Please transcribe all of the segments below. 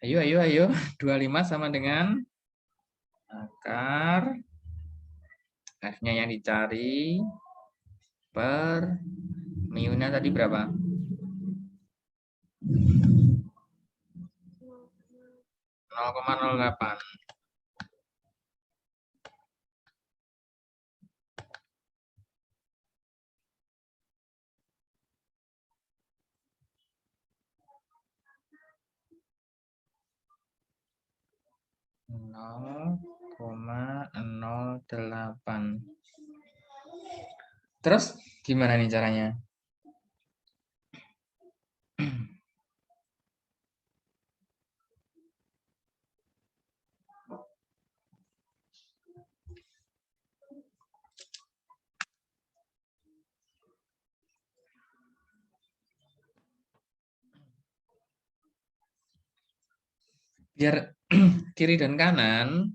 Ayo, ayo, ayo. 25 sama dengan akar F-nya yang dicari per mu-nya tadi berapa? 0,08. Nol koma 08. Terus gimana nih caranya? Biar kiri dan kanan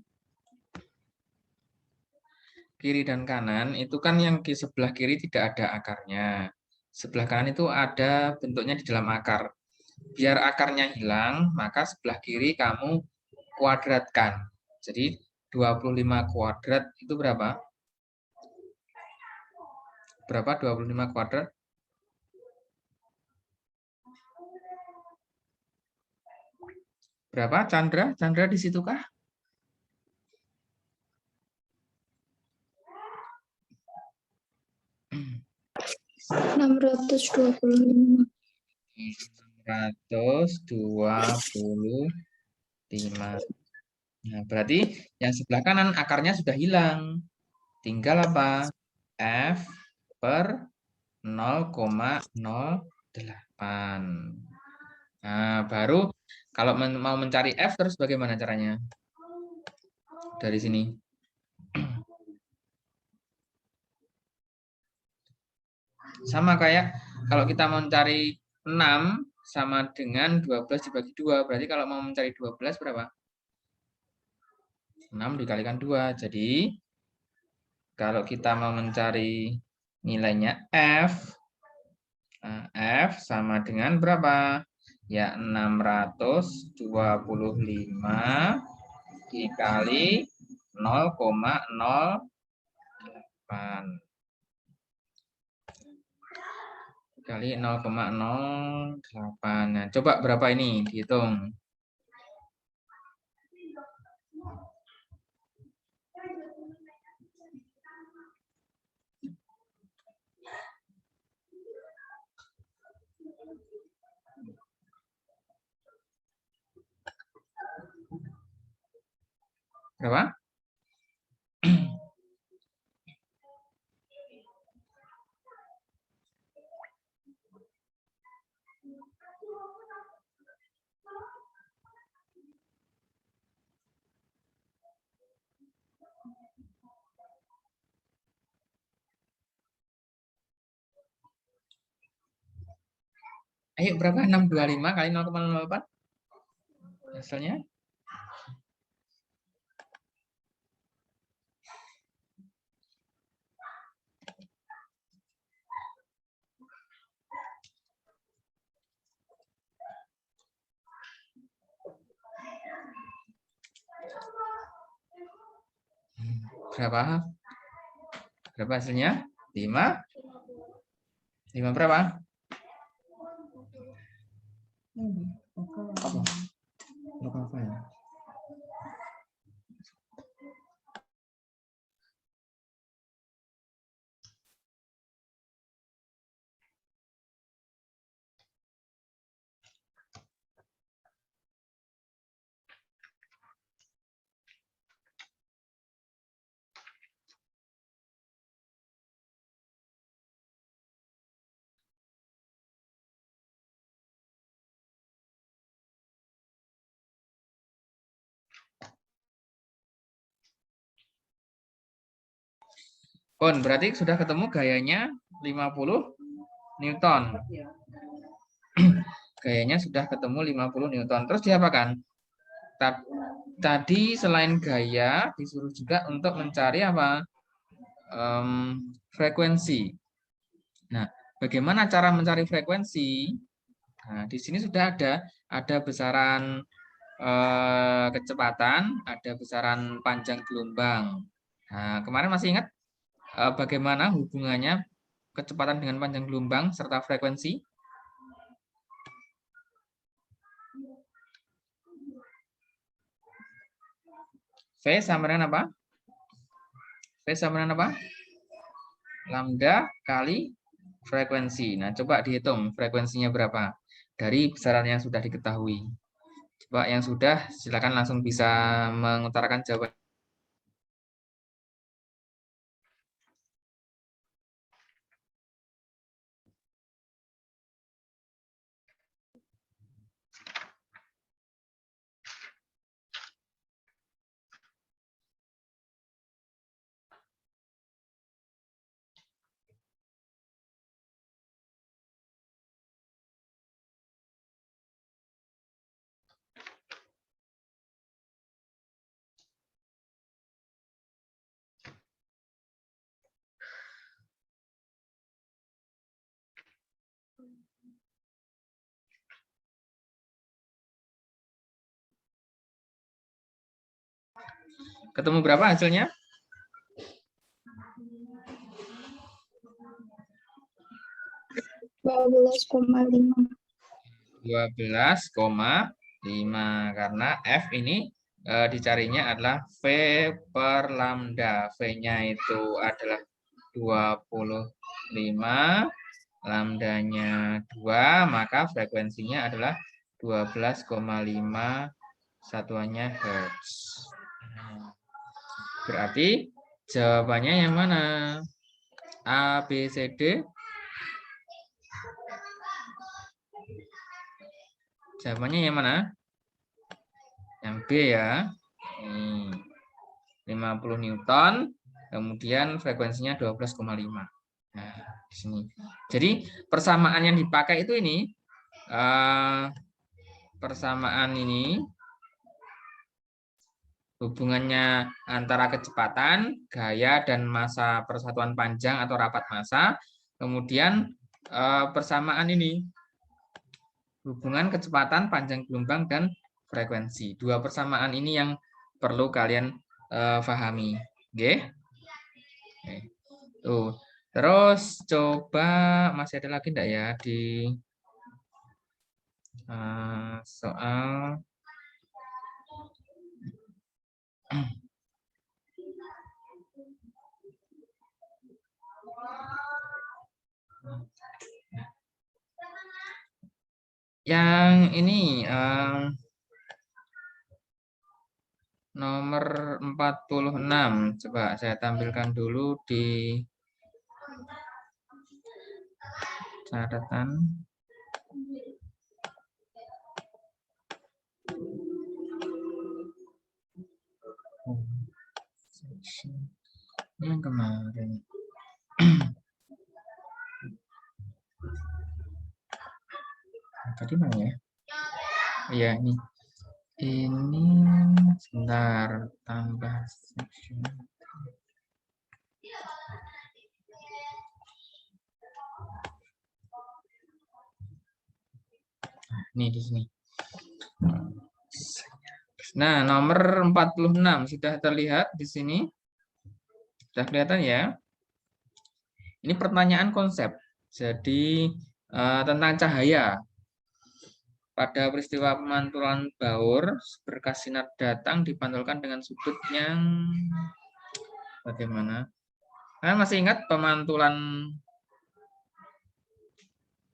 itu kan yang di sebelah kiri tidak ada akarnya. Sebelah kanan itu ada bentuknya di dalam akar. Biar akarnya hilang, maka sebelah kiri kamu kuadratkan. Jadi 25 kuadrat itu berapa? Berapa 25 kuadrat? Berapa, Chandra? Chandra di situ kah? 625. 625. Nah, berarti yang sebelah kanan akarnya sudah hilang. Tinggal apa? F per 0,08. Nah, baru kalau mau mencari F terus bagaimana caranya? Dari sini. Sama kayak kalau kita mau mencari 6 sama dengan 12 dibagi 2. Berarti kalau mau mencari 12 berapa? 6 dikalikan 2. Jadi kalau kita mau mencari nilainya F, F sama dengan berapa? Ya 625 dikali 0,08 kali 0,08. Nah, coba berapa ini dihitung. Berapa? Ayo berapa? 625 kali 0,08 hasilnya? Berapa? Berapa hasilnya? 5? 5 berapa? Apa ya? Berarti sudah ketemu gayanya 50 Newton. Gayanya sudah ketemu 50 Newton. Terus diapakan? Tadi selain gaya disuruh juga untuk mencari apa? Frekuensi. Nah, bagaimana cara mencari frekuensi? Nah, di sini sudah ada besaran kecepatan, ada besaran panjang gelombang. Nah, kemarin masih ingat bagaimana hubungannya kecepatan dengan panjang gelombang serta frekuensi? V sama dengan apa? V sama dengan apa? Lambda kali frekuensi. Nah, coba dihitung frekuensinya berapa dari besaran yang sudah diketahui. Coba yang sudah, silakan langsung bisa mengutarakan jawaban. Ketemu berapa hasilnya? 12,5. 12,5 karena F ini dicarinya adalah V per lambda. V-nya itu adalah 25, lambdanya 2, maka frekuensinya adalah 12,5 satuannya Hertz. Berarti jawabannya yang mana? A, B, C, D? Jawabannya yang mana? Yang B ya. Nih, 50 Newton, kemudian frekuensinya 12,5. Nah, di sini. Jadi persamaan yang dipakai itu ini, persamaan ini hubungannya antara kecepatan, gaya, dan massa persatuan panjang atau rapat massa. Kemudian persamaan ini hubungan kecepatan, panjang gelombang, dan frekuensi. Dua persamaan ini yang perlu kalian pahami. Oke? Tuh. Terus coba masih ada lagi enggak ya di soal yang ini nomor 46. Coba saya tampilkan dulu di catatan. Yang kemarin. Tadi mana ya? Iya, ini. Ini sebentar tambah section. Ini di sini. Nah, nomor 46 sudah terlihat di sini. Sudah kelihatan ya? Ini pertanyaan konsep. Jadi tentang cahaya. Pada peristiwa pemantulan baur, berkas sinar datang dipantulkan dengan sudut yang bagaimana? Kalian masih ingat pemantulan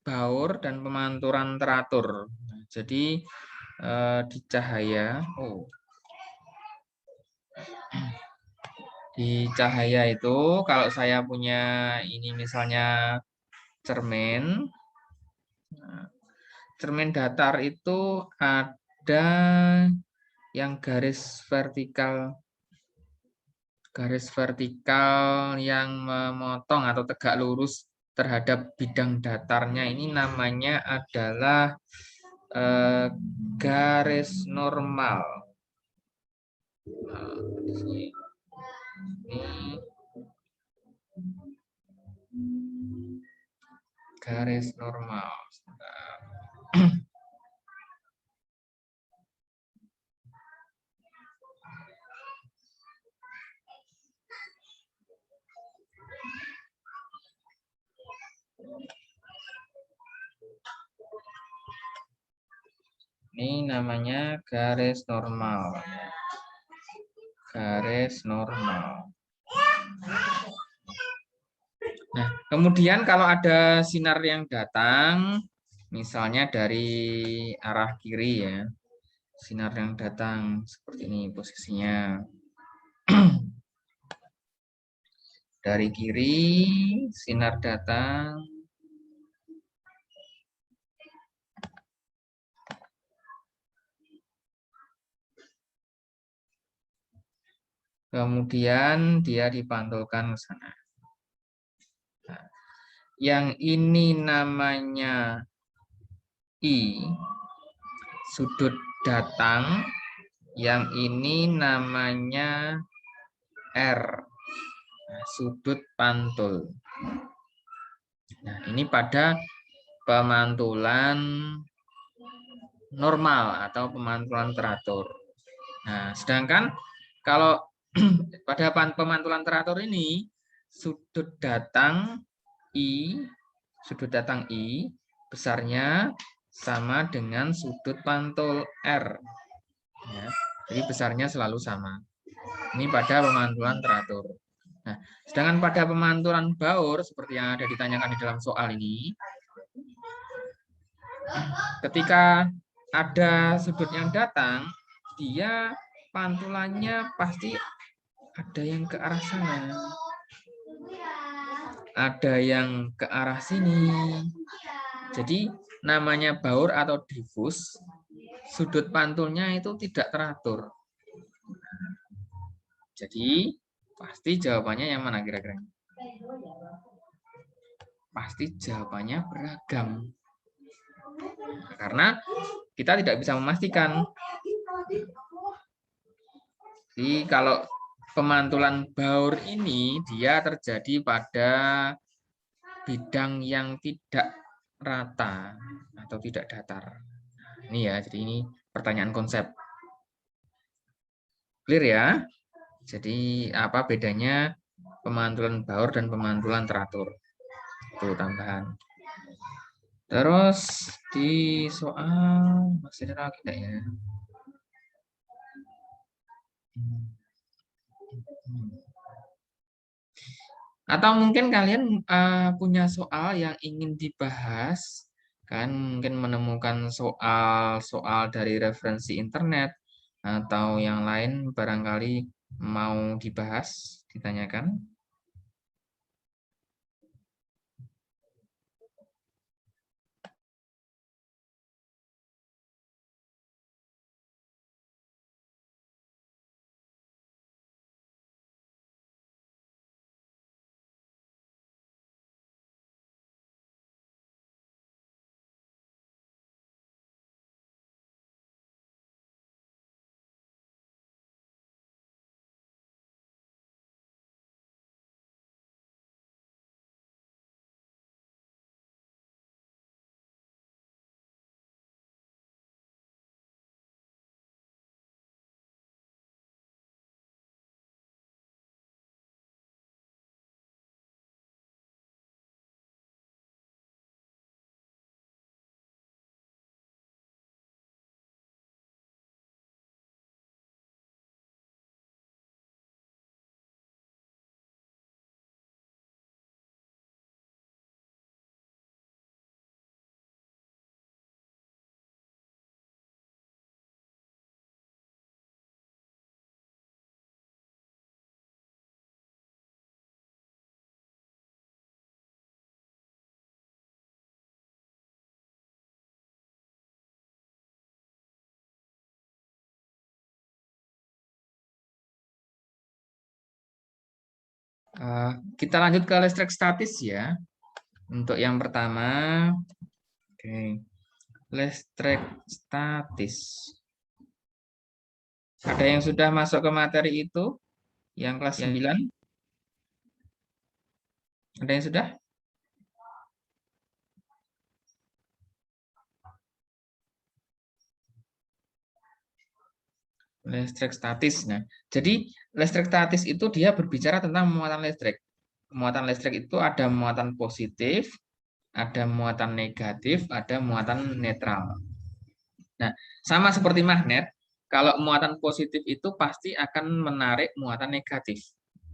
baur dan pemantulan teratur. Nah, jadi di cahaya, di cahaya itu kalau saya punya ini misalnya cermin, cermin datar itu ada yang garis vertikal yang memotong atau tegak lurus terhadap bidang datarnya, ini namanya adalah garis normal. Nah, ini garis normal. Ini namanya garis normal. Garis normal. Nah, kemudian kalau ada sinar yang datang, misalnya dari arah kiri ya, sinar yang datang seperti ini posisinya. Dari kiri, sinar datang. Kemudian dia dipantulkan ke sana. Nah, yang ini namanya I, sudut datang. Yang ini namanya R, sudut pantul. Nah, ini pada pemantulan normal atau pemantulan teratur. Nah, sedangkan kalau pada pemantulan teratur ini sudut datang I besarnya sama dengan sudut pantul R. Ya, jadi besarnya selalu sama. Ini pada pemantulan teratur. Nah, sedangkan pada pemantulan baur seperti yang ada ditanyakan di dalam soal ini, ketika ada sudut yang datang, dia pantulannya pasti ada yang ke arah sana, ada yang ke arah sini. Jadi namanya baur atau difus, sudut pantulnya itu tidak teratur. Jadi pasti jawabannya yang mana kira-kira? Pasti jawabannya beragam. Karena kita tidak bisa memastikan. Jadi kalau pemantulan baur ini dia terjadi pada bidang yang tidak rata atau tidak datar. Ini ya, jadi ini pertanyaan konsep. Clear ya? Jadi apa bedanya pemantulan baur dan pemantulan teratur? Itu tambahan. Terus di soal masih ada lagi enggak ya? Atau mungkin kalian punya soal yang ingin dibahas, kan mungkin menemukan soal-soal dari referensi internet atau yang lain barangkali mau dibahas, ditanyakan. Kita lanjut ke listrik statis ya. Untuk yang pertama, oke, listrik statis. Ada yang sudah masuk ke materi itu? Yang kelas 9? Ada yang sudah? Listrik statis. Nah, jadi listrik statis itu dia berbicara tentang muatan listrik. Muatan listrik itu ada muatan positif, Ada muatan negatif, ada muatan netral. Nah, sama seperti magnet, kalau muatan positif itu pasti akan menarik muatan negatif.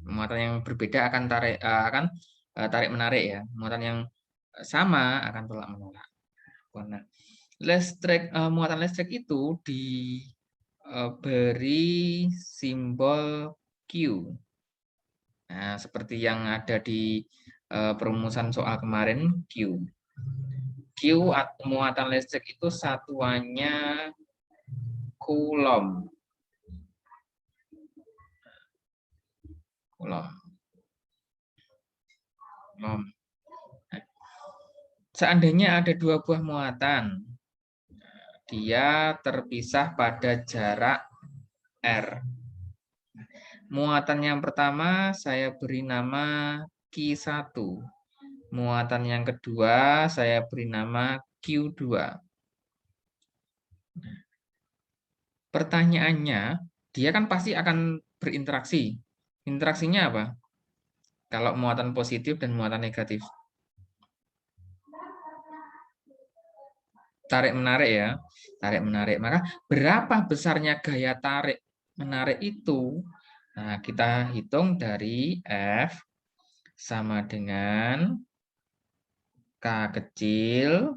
Muatan yang berbeda akan tarik menarik ya. Muatan yang sama akan tolak menolak. Nah, muatan listrik itu diberi simbol Q. Nah, seperti yang ada di perumusan soal kemarin, Q. Q muatan listrik itu satuannya Coulomb. Seandainya ada dua buah muatan, dia terpisah pada jarak R. Muatan yang pertama saya beri nama Q1. Muatan yang kedua saya beri nama Q2. Pertanyaannya, dia kan pasti akan berinteraksi. Interaksinya apa? Kalau muatan positif dan muatan negatif. Tarik menarik ya. Tarik menarik. Maka berapa besarnya gaya tarik menarik itu? Nah, kita hitung dari F sama dengan K kecil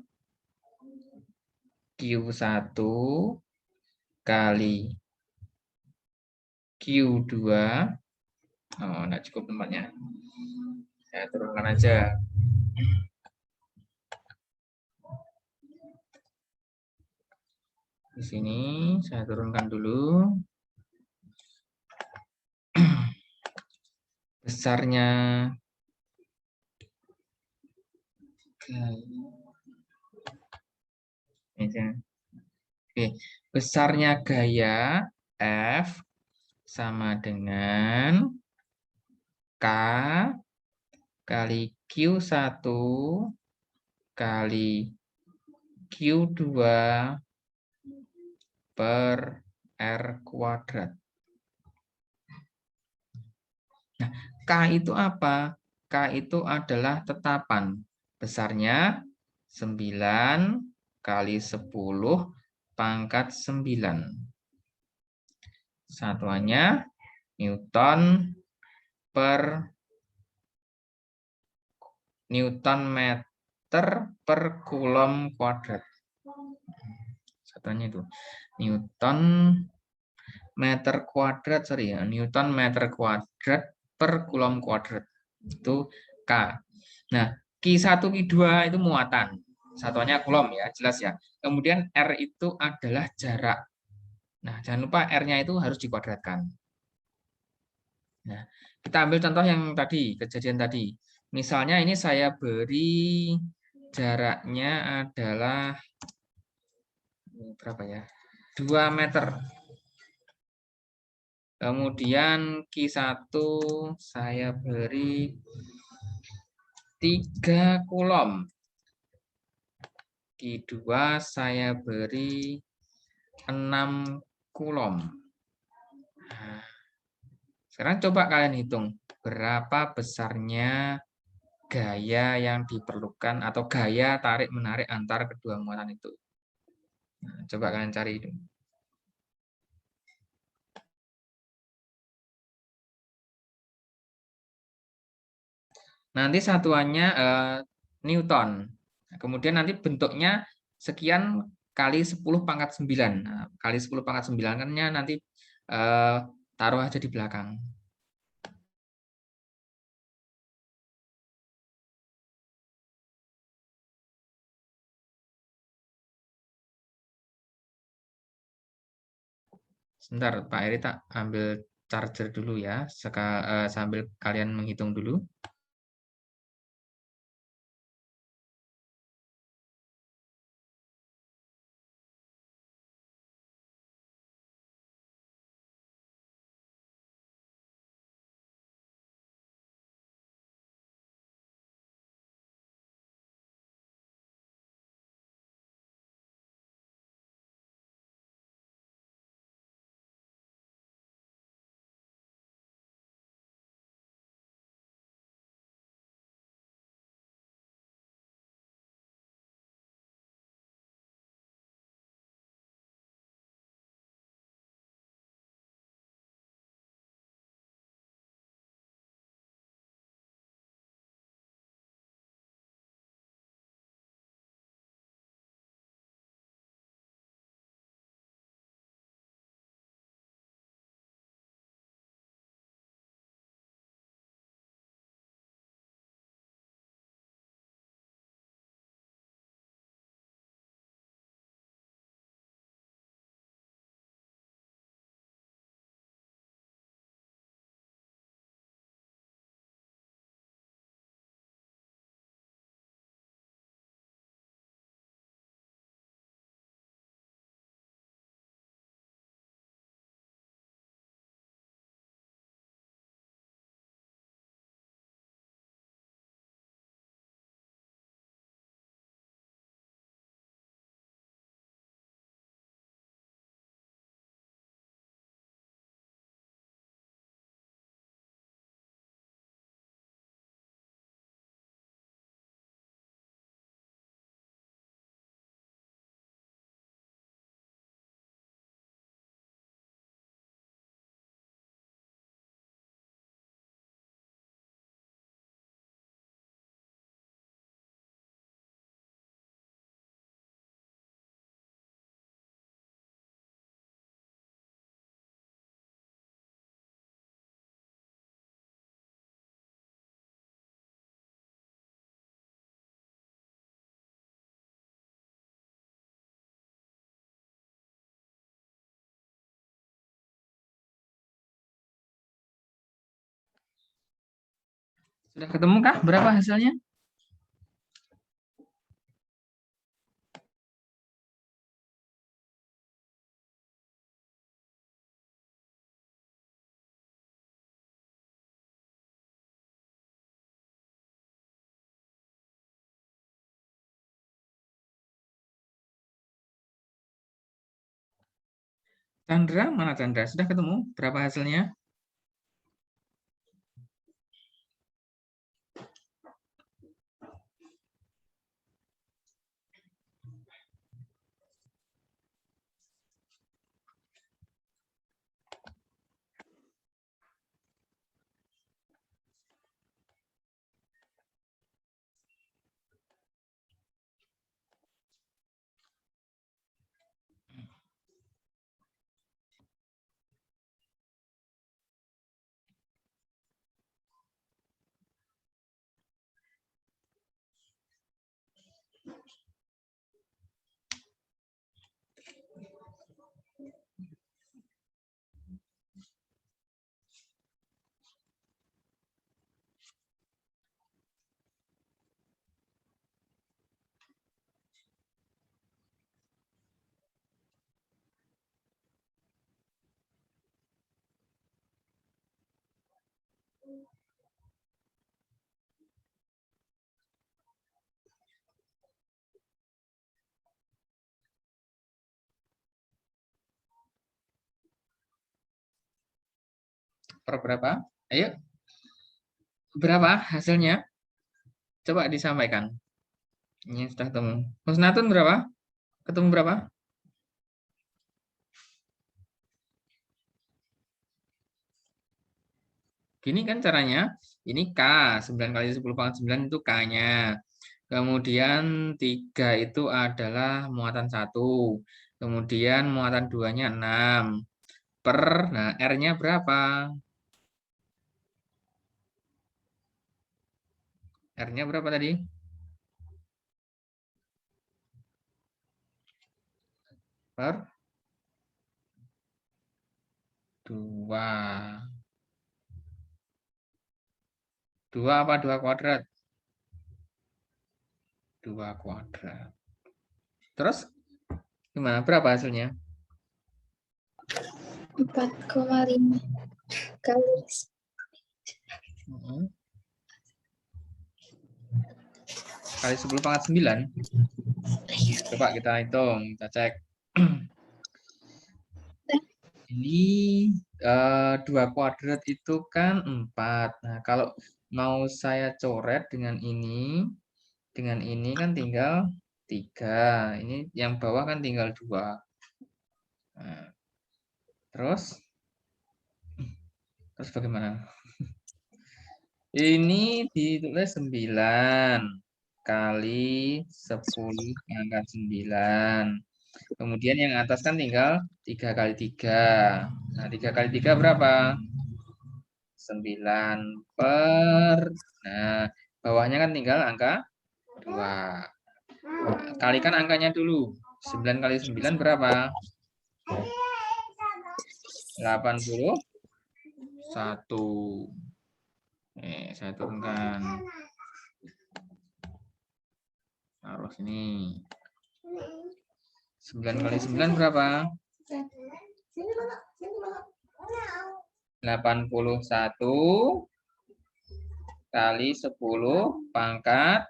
Q1 kali Q2. Oh, enggak cukup tempatnya. Saya turunkan aja. Di sini saya turunkan dulu. Besarnya Oke, besarnya gaya F sama dengan K kali Q1 kali Q2 per R kuadrat. Nah, K itu apa? K itu adalah tetapan. Besarnya 9 kali 10 pangkat 9. Satuannya Newton meter per Coulomb kuadrat. Satuannya itu Newton meter kuadrat, Newton meter kuadrat per Coulomb kuadrat. Itu K. Nah, Q1, Q2 itu muatan. Satuannya Coulomb ya, jelas ya. Kemudian R itu adalah jarak. Nah, jangan lupa R-nya itu harus dikuadratkan. Nah, kita ambil contoh yang tadi, kejadian tadi. Misalnya ini saya beri jaraknya adalah berapa ya? 2 meter. Kemudian Q1 saya beri 3 Coulomb. Q2 saya beri 6 Coulomb. Nah, sekarang coba kalian hitung berapa besarnya gaya yang diperlukan atau gaya tarik-menarik antar kedua muatan itu. Nah, coba kalian cari itu. Nanti satuannya Newton. Kemudian nanti bentuknya sekian kali 10 pangkat 9. Nah, kali 10 pangkat 9 kan-nya nanti taruh aja di belakang. Sebentar, Pak Eri tak ambil charger dulu ya, sambil kalian menghitung dulu. Sudah ketemu kah? Berapa hasilnya? Chandra, mana Chandra? Sudah ketemu? Berapa hasilnya? Per berapa? Ayo, berapa hasilnya? Coba disampaikan. Ini sudah ketemu. Husnatun berapa? Ketemu berapa? Gini kan caranya. Ini K. 9 kali 10 pangkat 9 itu K-nya. Kemudian 3 itu adalah muatan 1. Kemudian muatan 2-nya 6. Per, nah R-nya berapa? R-nya berapa tadi? Per 2. 2 apa 2 kuadrat? 2 kuadrat. Terus gimana? Berapa hasilnya? 4,5 kali Kali 10 pangkat 9. Coba kita hitung, kita cek. Ini 2 kuadrat itu kan 4. Nah, kalau mau saya coret dengan ini kan tinggal 3. Ini yang bawah kan tinggal 2. Nah, terus bagaimana? Ini ditulis 9 kali 10 pangkat 9. Kemudian yang atas kan tinggal 3 kali 3. Nah, 3 kali 3 berapa? 9 per. Nah, bawahnya kan tinggal angka 2. Kalikan angkanya dulu. 9 kali 9 berapa? 81. Saya turunkan. Taruh sini. 9 kali 9 berapa? 81 kali 10 pangkat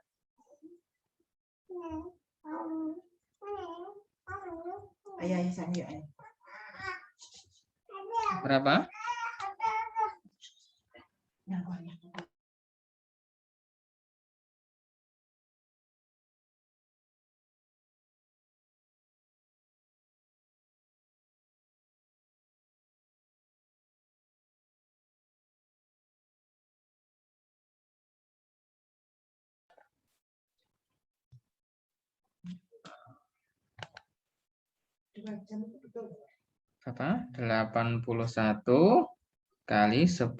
berapa? Berapa? 81 kali 10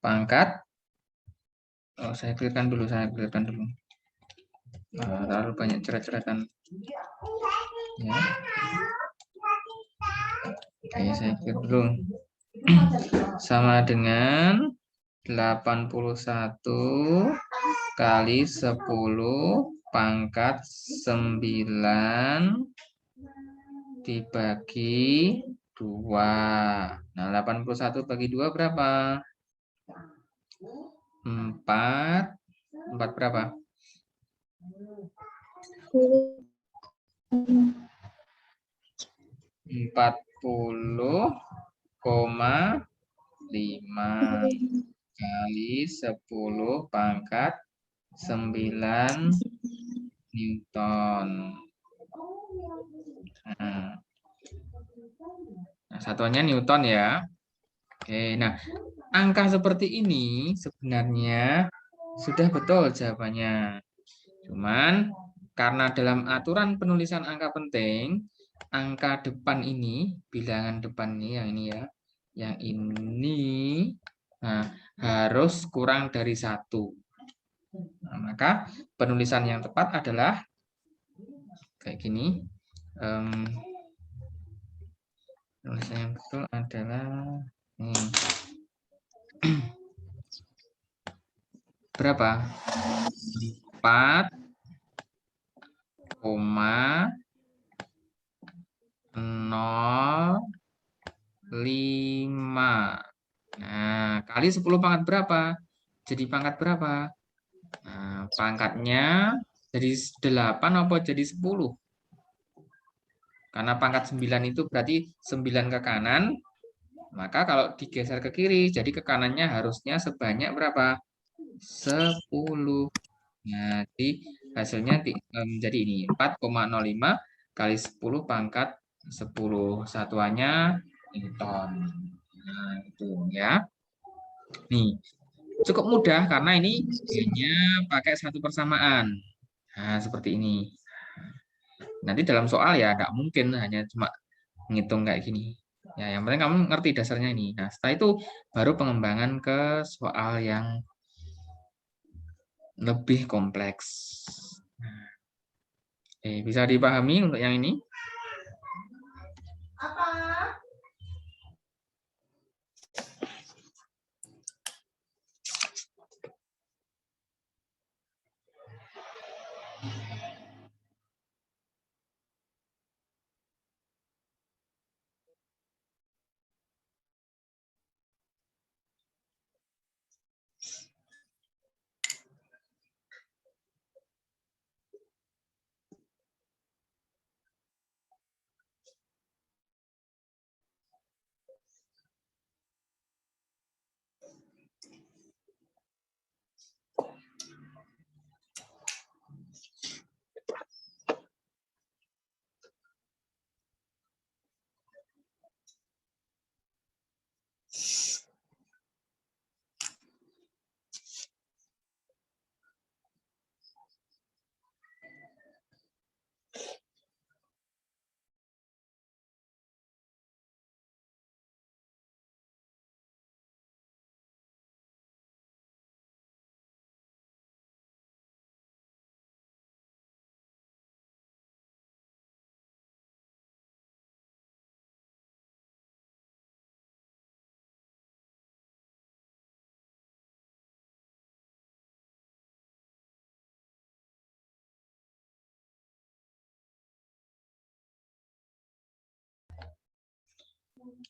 pangkat. Oh, saya clearkan dulu. Terlalu banyak coret-coretan. Ya. Oke, saya clear dulu. Sama dengan 81 kali 10 pangkat 9 dibagi 2. Nah, 81 bagi 2 berapa? 4. 4 berapa? 40,5 kali 10 pangkat 9 Newton. Nah, satuannya Newton ya. Oke, nah angka seperti ini sebenarnya sudah betul jawabannya. Cuman karena dalam aturan penulisan angka penting, angka depan ini, bilangan depan ini yang ini nah, harus kurang dari 1. Nah, maka penulisan yang tepat adalah kayak gini. Penulisan yang betul adalah ini. Berapa? 4,05. Nah, kali 10 pangkat berapa? Jadi pangkat berapa? Nah, pangkatnya jadi 8 apa jadi 10? Karena pangkat 9 itu berarti 9 ke kanan. Maka kalau digeser ke kiri, jadi ke kanannya harusnya sebanyak berapa? 10. Nah, jadi hasilnya menjadi ini 4,05 kali 10 pangkat 10. Satuannya Newton. Nah, itu ya. Nih, cukup mudah karena ini hanya pakai satu persamaan. Nah, seperti ini. Nanti dalam soal ya nggak mungkin hanya cuma ngitung kayak gini. Ya, yang penting kamu ngerti dasarnya ini. Nah, setelah itu baru pengembangan ke soal yang lebih kompleks. Bisa dipahami untuk yang ini? Apa?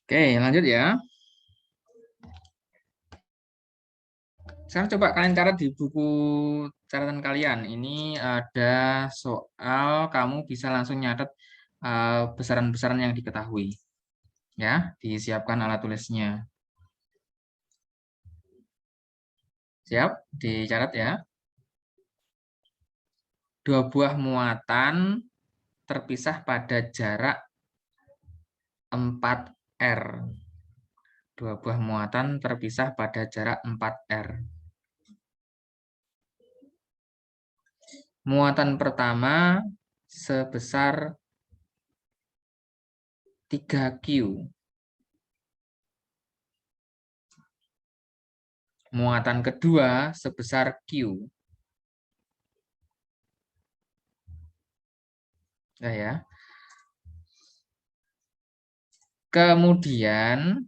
Oke, lanjut ya. Sekarang coba kalian catat di buku catatan kalian. Ini ada soal kamu bisa langsung nyatet besaran-besaran yang diketahui. Ya, disiapkan alat tulisnya. Siap? Dicatat ya. Dua buah muatan terpisah pada jarak 4R. Dua buah muatan terpisah pada jarak 4R. Muatan pertama sebesar 3Q. Muatan kedua sebesar Q. Nah, ya. Kemudian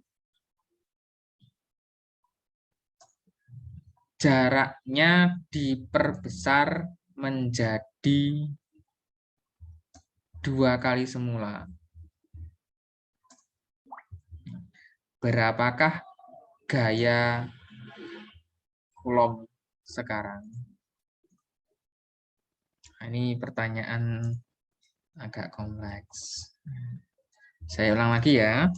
jaraknya diperbesar menjadi 2 kali semula. Berapakah gaya Coulomb sekarang? Ini pertanyaan agak kompleks. Saya ulang lagi ya.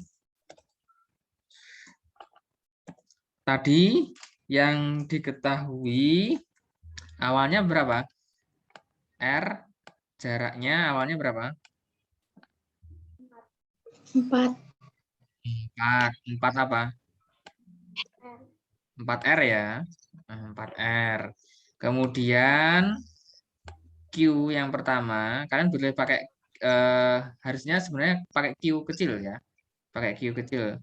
Tadi yang diketahui awalnya berapa? R, jaraknya awalnya berapa? 4. 4 apa? 4R ya. 4R. Kemudian Q yang pertama, kalian boleh pakai harusnya sebenarnya pakai Q kecil ya. Pakai Q kecil.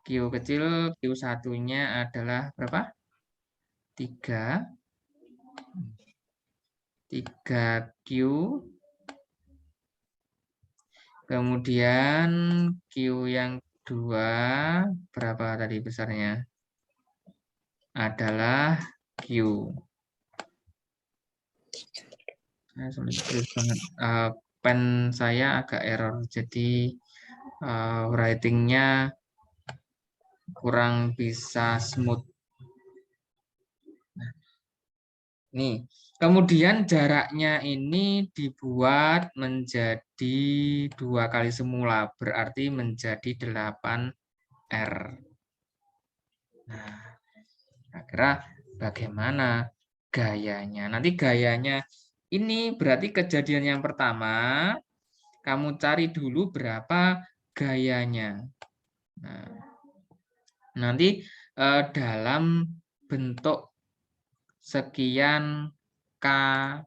Q kecil, Q satunya adalah berapa? 3. 3Q. Kemudian Q yang kedua berapa tadi besarnya? Adalah Q. Saya sulit banget. Pen saya agak error, jadi writingnya kurang bisa smooth. Nih, kemudian jaraknya ini dibuat menjadi 2 kali semula, berarti menjadi 8R. Nah, kira-kira bagaimana gayanya? Nanti gayanya ini berarti kejadian yang pertama, kamu cari dulu berapa gayanya. Nah, nanti dalam bentuk sekian KF.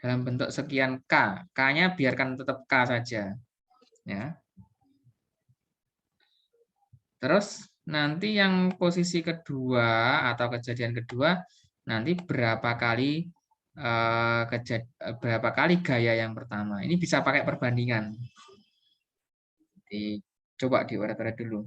Dalam bentuk sekian K. K-nya biarkan tetap K saja. Ya. Terus nanti yang posisi kedua atau kejadian kedua, nanti berapa kali gaya yang pertama. Ini bisa pakai perbandingan. Jadi, coba diuret-uret dulu.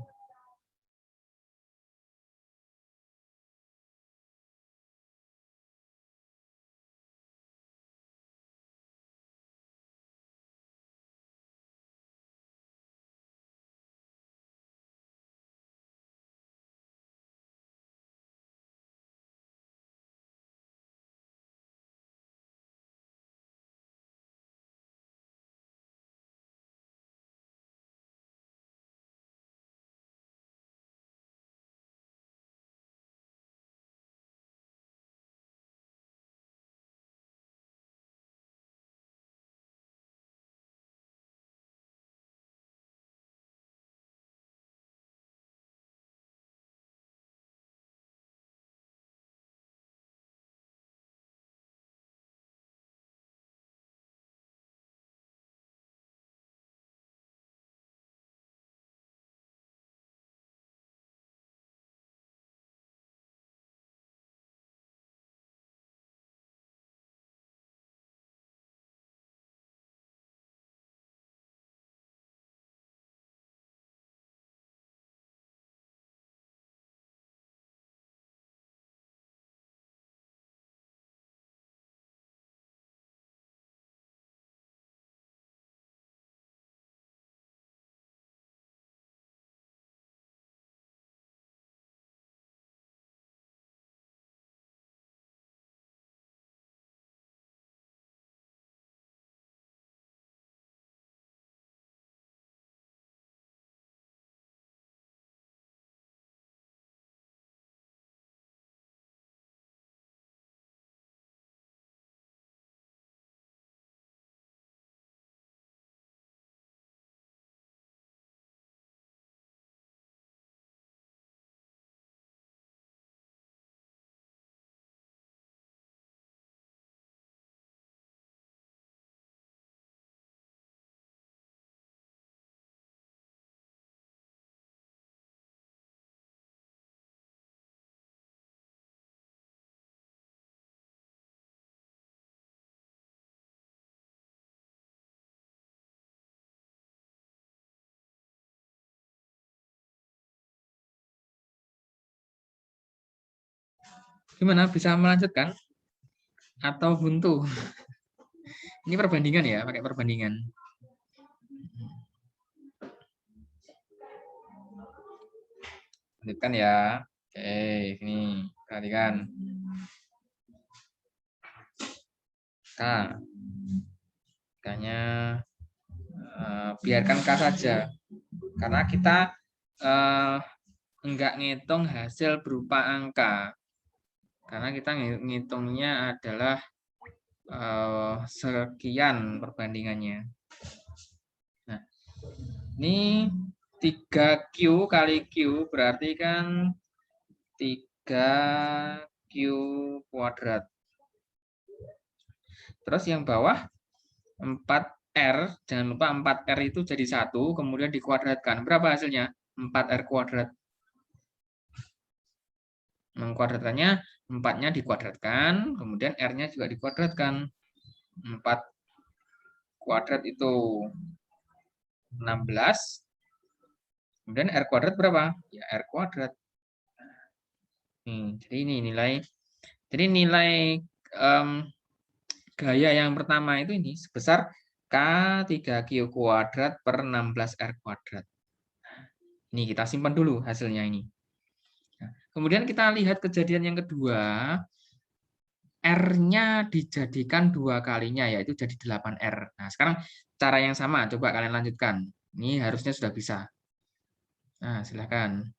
Gimana, bisa melanjutkan? Atau buntu? Ini perbandingan ya, pakai perbandingan. Lanjutkan ya. Oke, ini perhatikan. K. K-nya biarkan K saja. Karena kita enggak ngitung hasil berupa angka. Karena kita ngitungnya adalah sekian perbandingannya. Nah, ini 3Q kali Q berarti kan 3Q kuadrat. Terus yang bawah 4R, jangan lupa 4R itu jadi 1, kemudian dikuadratkan. Berapa hasilnya? 4R kuadrat. Mengkuadratkannya, 4-nya dikuadratkan, kemudian R-nya juga dikuadratkan. 4 kuadrat itu 16, kemudian R kuadrat berapa? Ya R kuadrat. Jadi ini nilai gaya yang pertama itu ini sebesar K3Q kuadrat per 16R kuadrat. Ini kita simpan dulu hasilnya ini. Nah, kemudian kita lihat kejadian yang kedua, R-nya dijadikan 2 kalinya, yaitu jadi 8R. Nah, sekarang cara yang sama, coba kalian lanjutkan. Ini harusnya sudah bisa. Nah, silakan.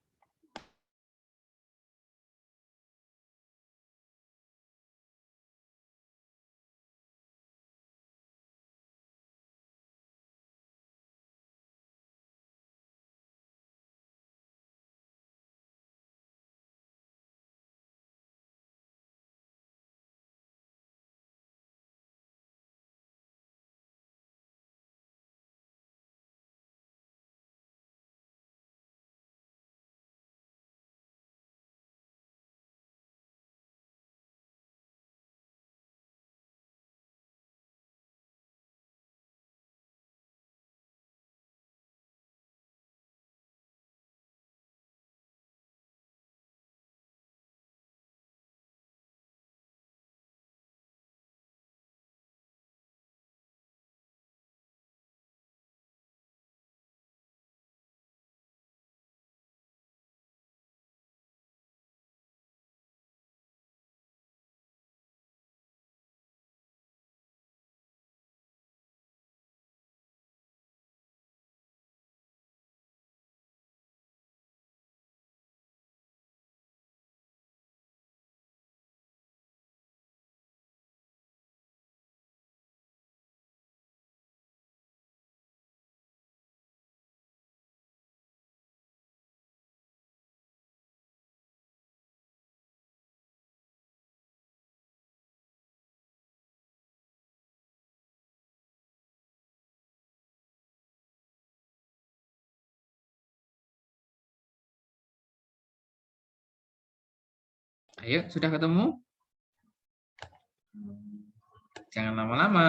Ayo, sudah ketemu? Jangan lama-lama.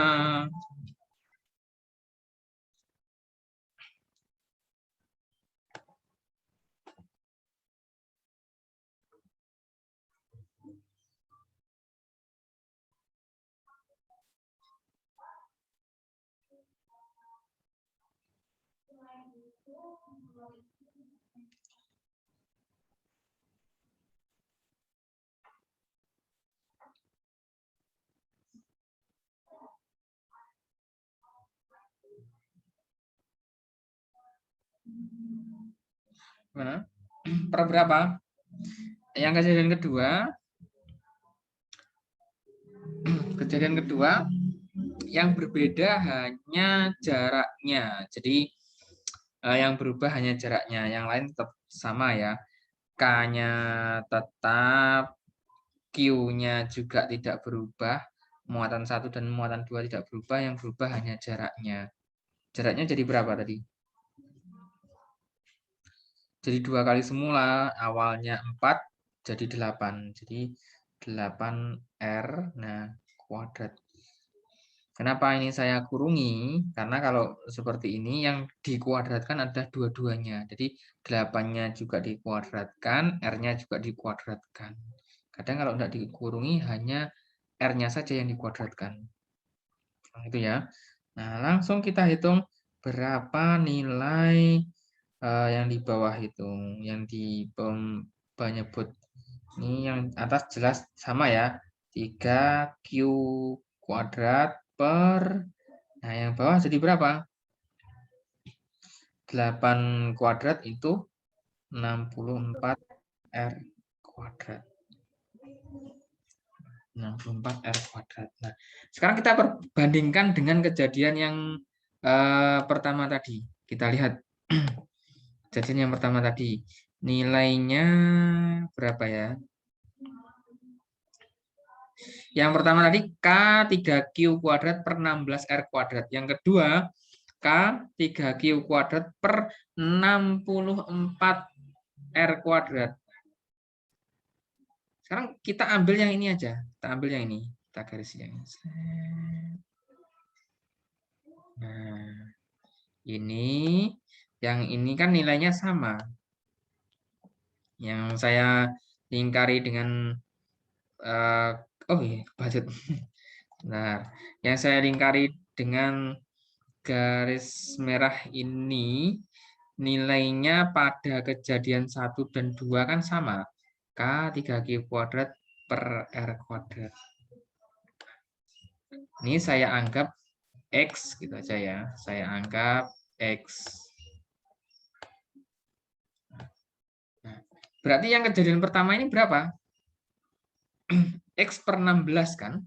Mana? Per berapa? Yang kejadian kedua, yang berbeda hanya jaraknya. Jadi yang berubah hanya jaraknya, yang lain tetap sama ya. K-nya tetap, Q-nya juga tidak berubah, muatan 1 dan muatan 2 tidak berubah, yang berubah hanya jaraknya. Jaraknya jadi berapa tadi? Jadi 2 kali semula, awalnya 4 jadi 8. Jadi 8R, nah kuadrat. Kenapa ini saya kurungi? Karena kalau seperti ini yang dikuadratkan adalah dua-duanya. Jadi 8-nya juga dikuadratkan, R-nya juga dikuadratkan. Kadang kalau tidak dikurungi hanya R-nya saja yang dikuadratkan. Nah, itu ya. Nah, langsung kita hitung berapa nilai yang di bawah itu, yang di penyebut. Ini yang atas jelas sama ya, 3Q kuadrat per, nah yang bawah jadi berapa? 8 kuadrat itu 64 R kuadrat. 64 R kuadrat. Nah, sekarang kita perbandingkan dengan kejadian yang pertama tadi. Kita lihat kejadian yang pertama tadi. Nilainya berapa ya? Yang pertama tadi K3Q kuadrat per 16R kuadrat. Yang kedua K3Q kuadrat per 64R kuadrat. Sekarang kita ambil yang ini aja. Kita ambil yang ini. Kita garis yang ini. Nah, ini yang ini kan nilainya sama. Yang saya lingkari dengan oh iya, budget. Nah, yang saya lingkari dengan garis merah ini nilainya pada kejadian 1 dan 2 kan sama. K3Q kuadrat per R kuadrat. Ini saya anggap X gitu aja ya. Saya anggap X. Nah, berarti yang kejadian pertama ini berapa? X per 16 kan?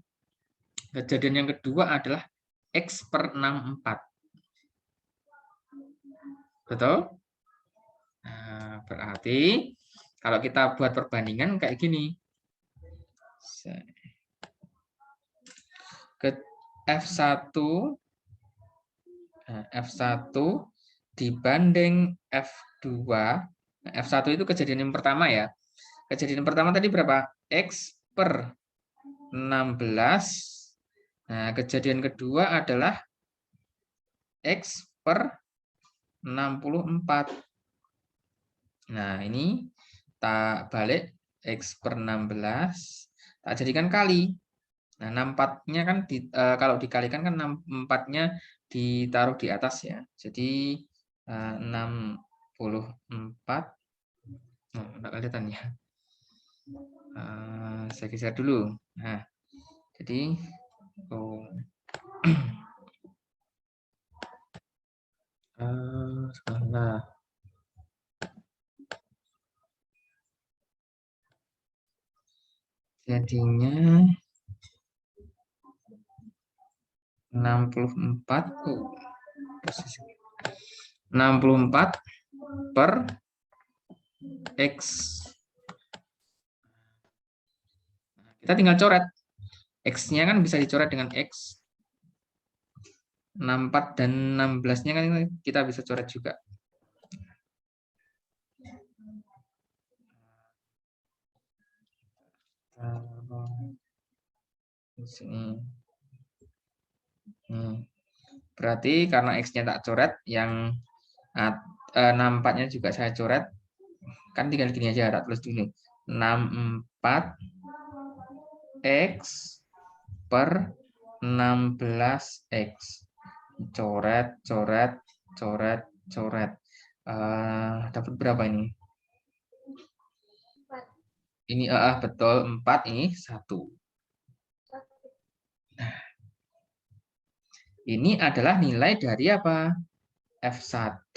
Kejadian yang kedua adalah X per 64. Betul? Nah, berarti kalau kita buat perbandingan kayak gini. Ke F1 F1 dibanding F2. Nah, F1 itu kejadian yang pertama ya. Kejadian yang pertama tadi berapa? X per 16. Nah, kejadian kedua adalah X per 64. Nah, ini tak balik X per 16. Tak jadikan kali. Nah, 64-nya kan kalau dikalikan kan 64-nya ditaruh di atas ya. Jadi 64. Oh, enggak kelihatan ya. Saya geser dulu. Nah, jadi sebentar. Jadinya 64 64 per X. Kita tinggal coret. X-nya kan bisa dicoret dengan X. 64 dan 16-nya kan kita bisa coret juga. Sini. Berarti karena X-nya tak coret, yang 64-nya juga saya coret, kan tinggal gini aja, tak tulis dulu. 64 X per 16X. Coret, coret, coret, coret. Dapat berapa ini? Ini betul 4, ini 1. Nah, ini adalah nilai dari apa? F1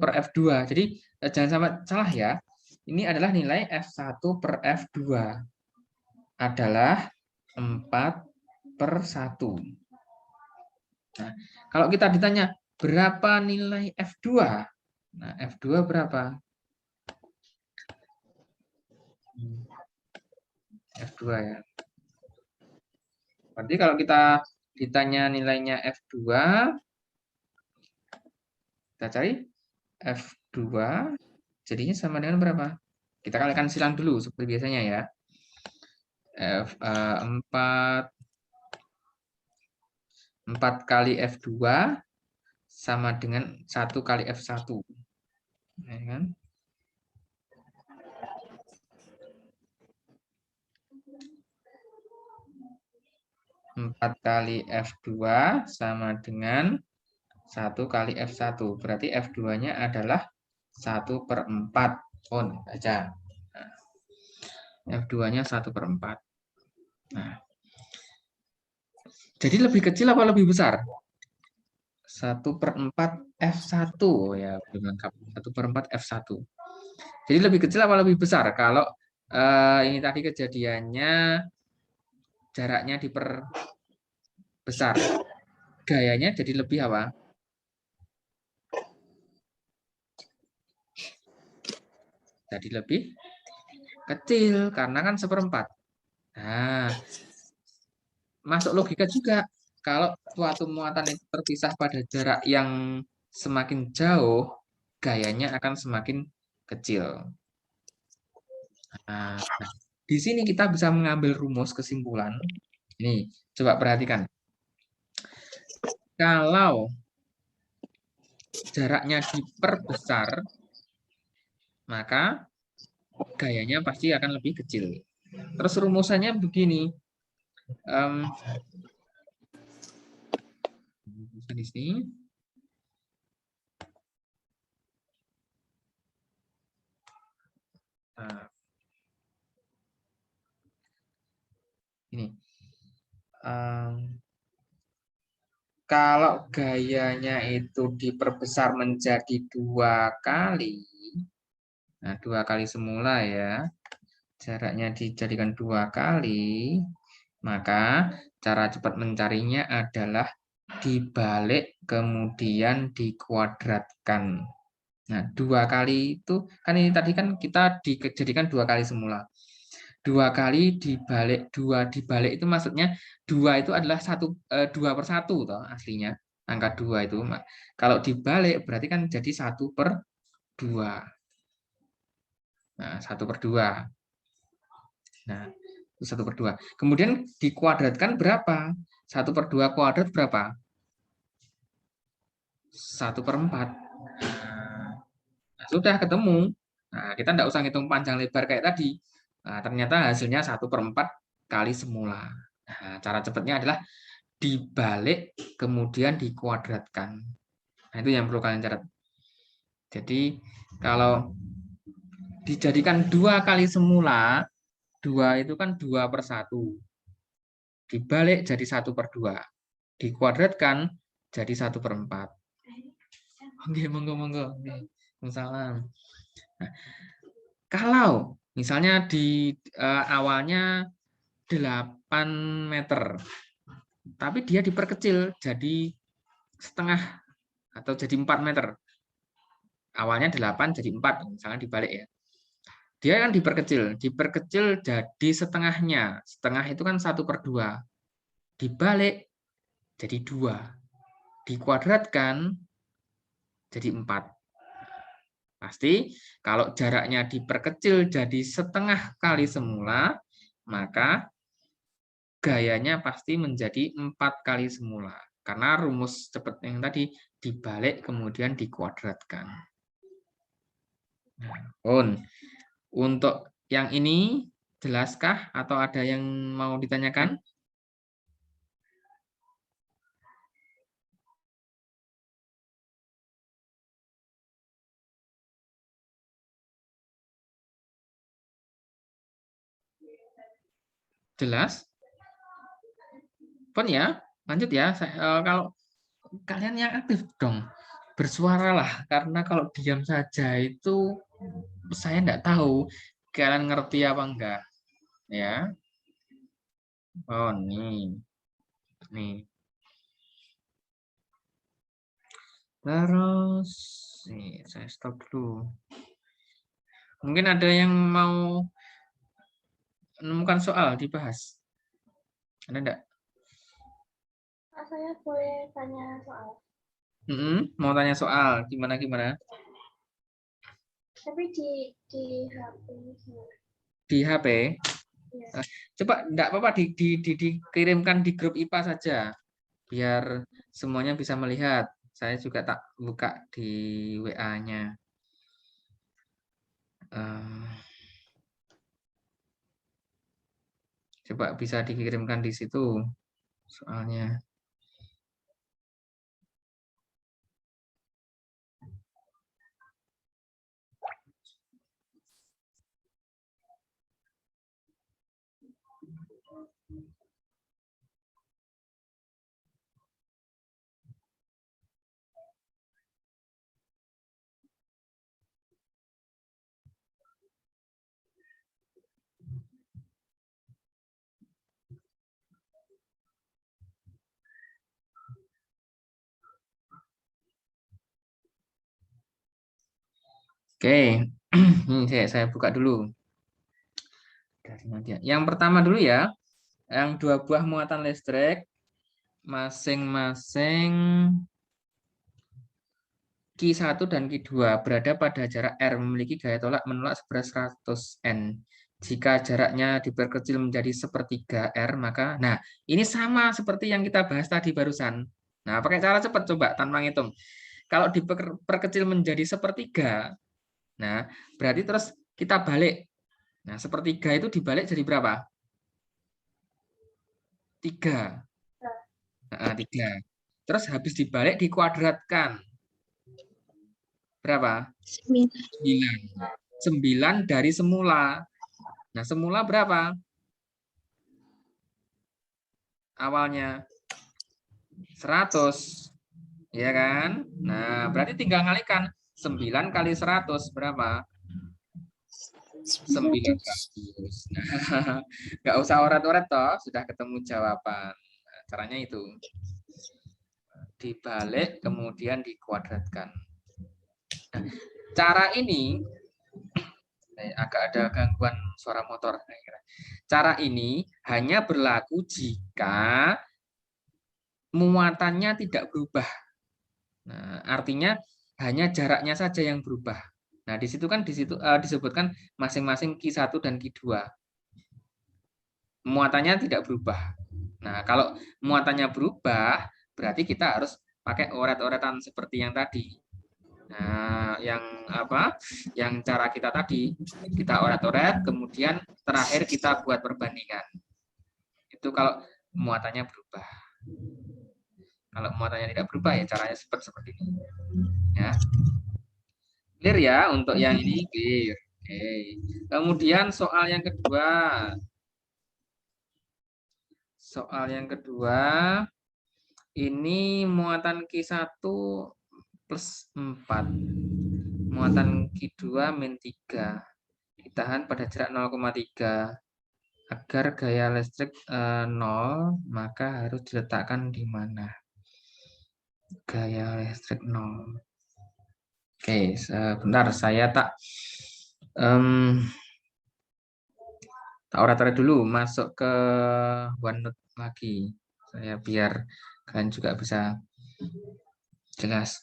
per F2. Jadi jangan sampai salah ya. Ini adalah nilai F1 per F2 adalah 4 per 1. Nah, kalau kita ditanya berapa nilai F2? Nah, F2 berapa? F2 ya. Berarti kalau kita ditanya nilainya F2, kita cari F2 jadinya sama dengan berapa? Kita kalikan silang dulu seperti biasanya ya. 4 kali F2 sama dengan 1 kali F1. Ya kan? 4 kali F2 sama dengan 1 kali F1. Berarti F2-nya adalah 1/4. Oh, baca. F2-nya 1/4. Nah, jadi lebih kecil apa lebih besar? 1/4 F1. Ya, belum lengkap. 1/4 F1. Jadi lebih kecil apa lebih besar? Kalau ini tadi kejadiannya jaraknya diperbesar. Gayanya jadi lebih apa? Jadi lebih kecil karena kan 1/4. Nah, masuk logika juga. Kalau suatu muatan itu terpisah pada jarak yang semakin jauh, gayanya akan semakin kecil. Nah, di sini kita bisa mengambil rumus kesimpulan. Ini, coba perhatikan. Kalau jaraknya diperbesar, maka gayanya pasti akan lebih kecil. Terus rumusannya begini. Di sini. Nah, ini. Kalau gayanya itu diperbesar menjadi 2 kali, nah 2 kali semula ya, jaraknya dijadikan 2 kali, maka cara cepat mencarinya adalah dibalik kemudian dikuadratkan. Nah, 2 kali itu, kan ini tadi kan kita dijadikan 2 kali semula. 2 kali dibalik itu maksudnya 2 itu adalah 2/1 toh aslinya, angka 2 itu. Kalau dibalik berarti kan jadi 1/2. Nah, 1/2. Nah, itu 1/2. Kemudian dikuadratkan berapa? 1/2 kuadrat berapa? 1/4. Nah, sudah ketemu. Nah, kita tidak usah ngitung panjang lebar kayak tadi. Nah, ternyata hasilnya 1/4 kali semula. Nah, cara cepatnya adalah dibalik kemudian dikuadratkan. Nah, itu yang perlu kalian catat. Jadi kalau dijadikan 2 kali semula, 2 itu kan 2/1. Dibalik jadi 1/2. Dikuadratkan jadi 1/4. Oke, monggo. Salam. Nah, kalau misalnya di awalnya 8 meter, tapi dia diperkecil jadi setengah atau jadi 4 meter. Awalnya 8 jadi 4, misalnya dibalik ya. Dia kan diperkecil jadi setengahnya. Setengah itu kan 1/2. Dibalik jadi 2. Dikuadratkan jadi 4. Pasti kalau jaraknya diperkecil jadi setengah kali semula, maka gayanya pasti menjadi 4 kali semula. Karena rumus cepat yang tadi dibalik kemudian dikuadratkan. Nah, untuk yang ini jelaskah atau ada yang mau ditanyakan? Jelas? Pun ya, lanjut ya. Kalau kalian yang aktif dong, bersuaralah. Karena kalau diam saja itu saya enggak tahu kalian ngerti apa enggak. Ya. Oh, nih. Terus, nih saya stop dulu. Mungkin ada yang mau menemukan soal dibahas. Ada enggak? Saya boleh tanya soal. Mau tanya soal gimana? Tapi di HP. Di HP. Ya. Coba enggak apa-apa dikirimkan di grup IPA saja biar semuanya bisa melihat. Saya juga tak buka di WA-nya. Coba bisa dikirimkan di situ. soalnya. Oke, ini saya buka dulu. Yang pertama dulu ya, yang 2 buah muatan listrik, masing-masing Q1 dan Q2 berada pada jarak R, memiliki gaya tolak menolak seberat 100 N. Jika jaraknya diperkecil menjadi sepertiga R, maka, nah ini sama seperti yang kita bahas tadi barusan. Nah, pakai cara cepat coba tanpa ngitung. Kalau diperkecil menjadi sepertiga, nah berarti terus kita balik. Nah, sepertiga itu dibalik jadi berapa? 3. Nah, 3. Terus habis dibalik dikuadratkan. Berapa? 9. 9 dari semula. Nah, semula berapa? Awalnya 100. Ya kan? Nah, berarti tinggal ngalikan. 9 kali 100 berapa? 900. Nah, nggak usah orat-orat toh, sudah ketemu jawaban. Nah, caranya itu. Dibalik kemudian dikuadratkan. Nah, cara ini agak ada gangguan suara motor. Cara ini hanya berlaku jika muatannya tidak berubah. Nah, artinya hanya jaraknya saja yang berubah. Nah, di situ kan disebutkan masing-masing Q1 dan Q2. Muatannya tidak berubah. Nah, kalau muatannya berubah, berarti kita harus pakai oret-oretan seperti yang tadi. Nah, yang apa? Yang cara kita tadi, kita oret-oret, kemudian terakhir kita buat perbandingan. Itu kalau muatannya berubah. Kalau muatannya tidak berubah ya caranya seperti ini. Ya. Clear ya untuk yang ini, clear. Oke. Kemudian soal yang kedua. Soal yang kedua, ini muatan Q1 plus 4. Muatan Q2 min 3. Ditahan pada jarak 0,3. Agar gaya listrik 0, maka harus diletakkan di mana? Gaya listrik 0. Oke, sebentar saya tak orat-orat dulu, masuk ke OneNote lagi. Saya biar kalian juga bisa jelas.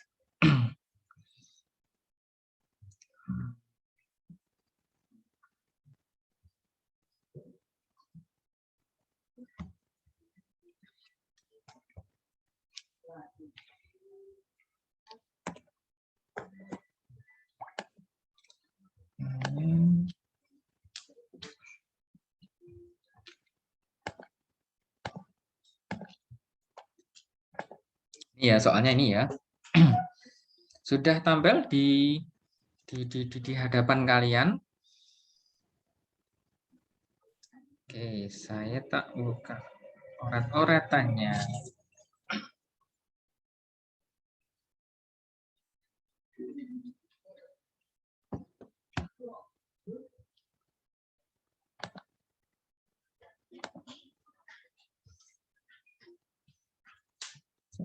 Iya, soalnya ini ya. Sudah tampil di hadapan kalian. Oke, saya tak buka orat-oratannya.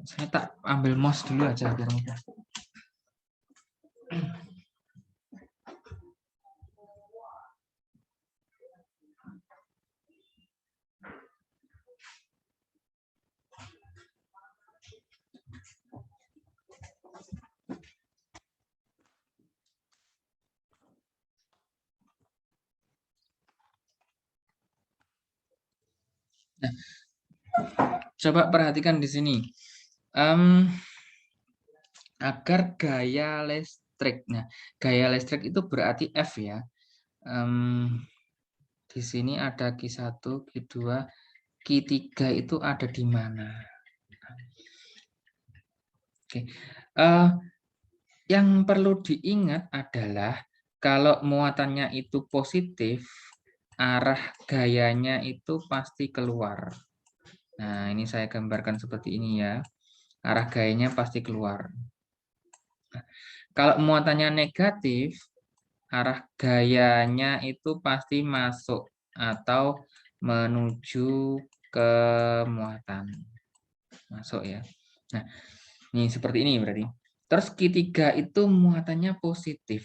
Saya tak ambil mouse dulu aja biar mudah. Nah, coba perhatikan di sini. Agar gaya listrik. Nah, gaya listrik itu berarti F ya. Di sini ada Q1, Q2, Q3 itu ada di mana? Oke. Yang perlu diingat adalah kalau muatannya itu positif, arah gayanya itu pasti keluar. Nah, ini saya gambarkan seperti ini ya. Arah gayanya pasti keluar. Nah, kalau muatannya negatif, arah gayanya itu pasti masuk atau menuju ke muatan. Masuk ya. Nah, ini seperti ini berarti. Terus Q3 itu muatannya positif.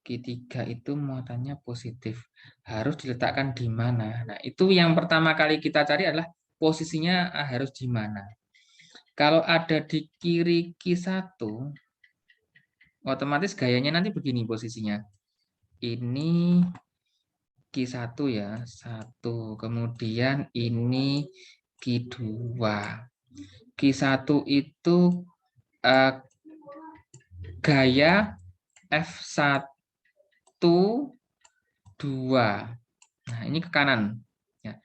Q3 itu muatannya positif. Harus diletakkan di mana? Nah, itu yang pertama kali kita cari adalah posisinya harus di mana. Kalau ada di kiri Q1, otomatis gayanya nanti begini posisinya. Ini Q1 ya, 1. Kemudian ini Q2. Q1 itu gaya F1 2. Nah, ini ke kanan. Ya.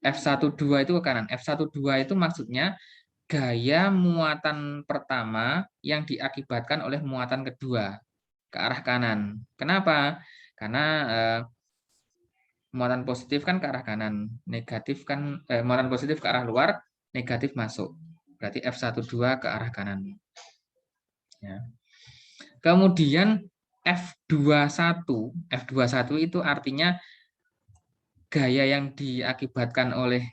F1 2 itu ke kanan. F1 2 itu maksudnya gaya muatan pertama yang diakibatkan oleh muatan kedua ke arah kanan. Kenapa? Karena muatan positif kan ke arah kanan, negatif kan muatan positif ke arah luar, negatif masuk. Berarti F1 2 ke arah kanan. Ya. Kemudian F21 itu artinya gaya yang diakibatkan oleh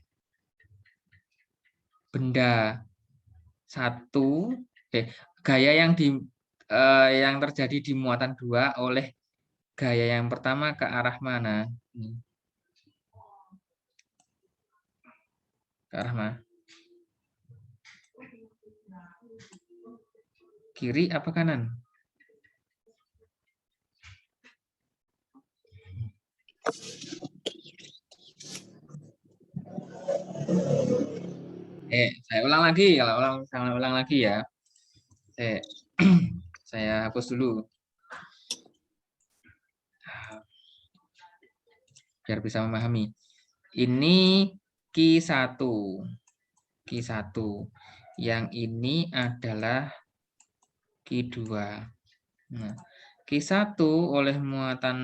benda satu, gaya yang terjadi di muatan 2 oleh gaya yang pertama ke arah mana? Ke arah mana? Kiri apa kanan? Saya ulang lagi, saya ulang lagi ya. Saya hapus dulu. Biar bisa memahami. Ini Q1. Q1. Yang ini adalah Q2. Nah, Q1 oleh muatan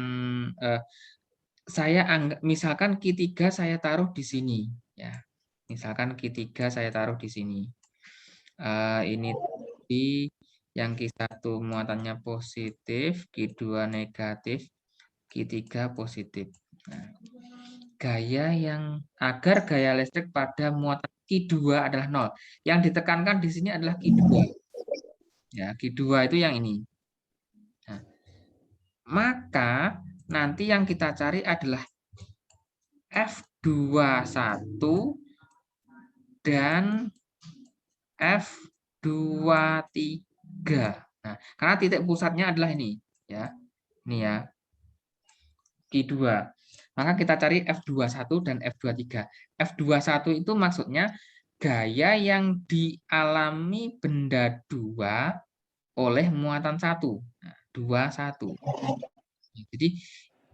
saya anggap misalkan Q3 saya taruh di sini ya. Misalkan Q3 saya taruh di sini. Ini tadi yang Q1 muatannya positif, Q2 negatif, Q3 positif. Nah, gaya yang agar gaya listrik pada muatan Q2 adalah 0. Yang ditekankan di sini adalah Q2. Ya, Q2 itu yang ini. Nah, maka nanti yang kita cari adalah F21 dan F23. Nah, karena titik pusatnya adalah ini, ya. Ini ya. Q2. Maka kita cari F21 dan F23. F21 itu maksudnya gaya yang dialami benda 2 oleh muatan 1. Nah, 2, 1. Jadi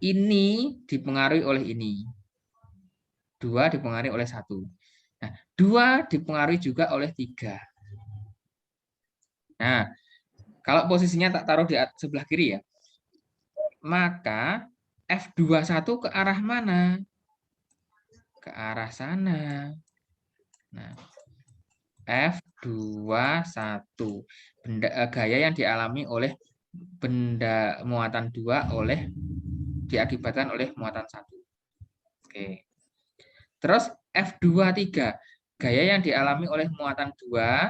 ini dipengaruhi oleh ini. 2 dipengaruhi oleh 1. Nah, 2 dipengaruhi juga oleh 3. Nah, kalau posisinya tak taruh di sebelah kiri ya, maka F21 ke arah mana? Ke arah sana. Nah, F21. Gaya yang dialami oleh benda muatan 2 diakibatkan oleh muatan 1. Oke. Terus F23. Gaya yang dialami oleh muatan 2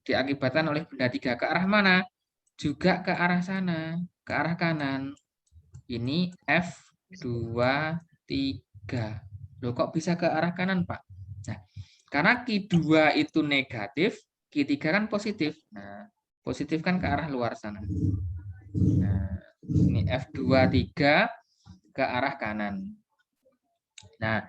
diakibatkan oleh benda 3 ke arah mana? Juga ke arah sana, ke arah kanan. Ini F23. Loh, kok bisa ke arah kanan, Pak? Nah, karena Q2 itu negatif, Q3 kan positif. Nah, positif kan ke arah luar sana. Nah, ini F23 ke arah kanan. Nah,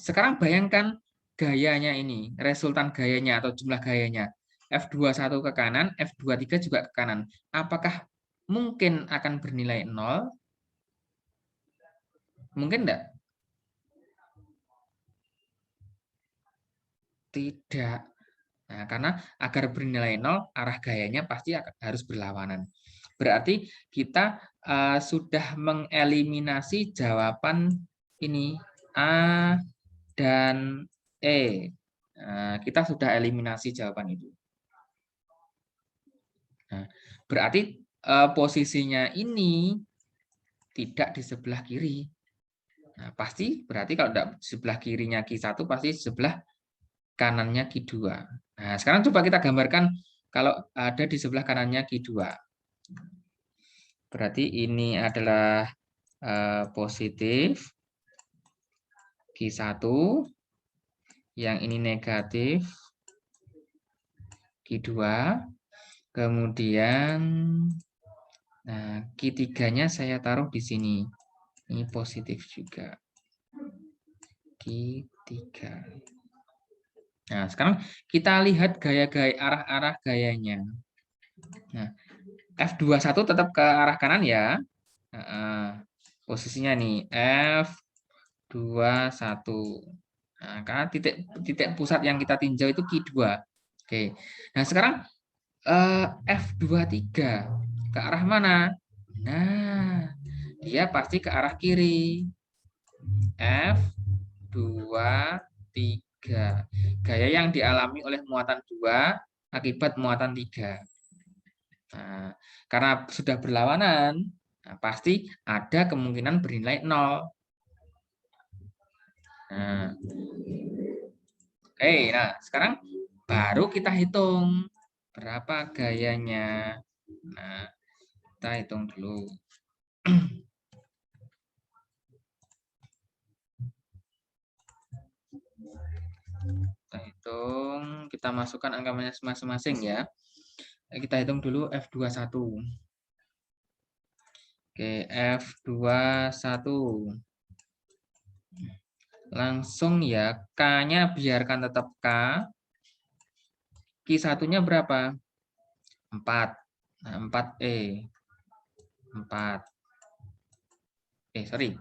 sekarang bayangkan gayanya ini, resultan gayanya atau jumlah gayanya. F21 ke kanan, F23 juga ke kanan. Apakah mungkin akan bernilai 0? Mungkin enggak? Tidak. Nah, karena agar bernilai 0, arah gayanya pasti harus berlawanan. Berarti kita sudah mengeliminasi jawaban ini A dan E. Nah, kita sudah eliminasi jawaban itu. Nah, berarti posisinya ini tidak di sebelah kiri. Nah, pasti berarti kalau tidak sebelah kirinya Q1 pasti sebelah kanannya Q2. Nah, sekarang coba kita gambarkan kalau ada di sebelah kanannya Q2. Berarti ini adalah positif Q1, yang ini negatif Q2, kemudian nah Q3-nya saya taruh di sini. Ini positif juga. Q3. Nah, sekarang kita lihat gaya-gaya arah-arah gayanya. Nah, F21 tetap ke arah kanan ya. Posisinya nih F21. Nah, karena titik pusat yang kita tinjau itu Q2. Oke. Nah, sekarang F23 ke arah mana? Nah, dia pasti ke arah kiri. F23. Gaya yang dialami oleh muatan 2 akibat muatan 3. Nah, karena sudah berlawanan, nah, pasti ada kemungkinan bernilai 0. Nah, oke, nah sekarang baru kita hitung berapa gayanya. Nah, kita hitung dulu. Kita hitung, kita masukkan angkanya masing-masing ya. Kita hitung dulu F21. Oke, F21. Langsung ya, K-nya biarkan tetap K. Q1-nya berapa? 4. Nah, 4E. 4. Sorry.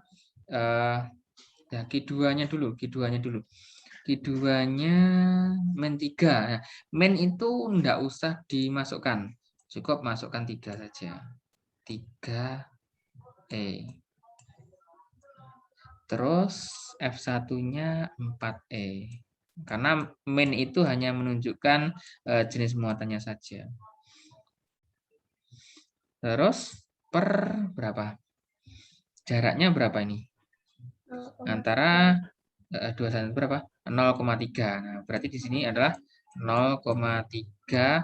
Ya, Q2-nya dulu. Q2-nya min 3. Nah, min itu enggak usah dimasukkan. Cukup masukkan 3 saja. 3E. Terus F1-nya 4E. Karena min itu hanya menunjukkan jenis muatannya saja. Terus per berapa? Jaraknya berapa ini? Antara 2 berapa? 0,3. Nah, berarti di sini adalah 0,3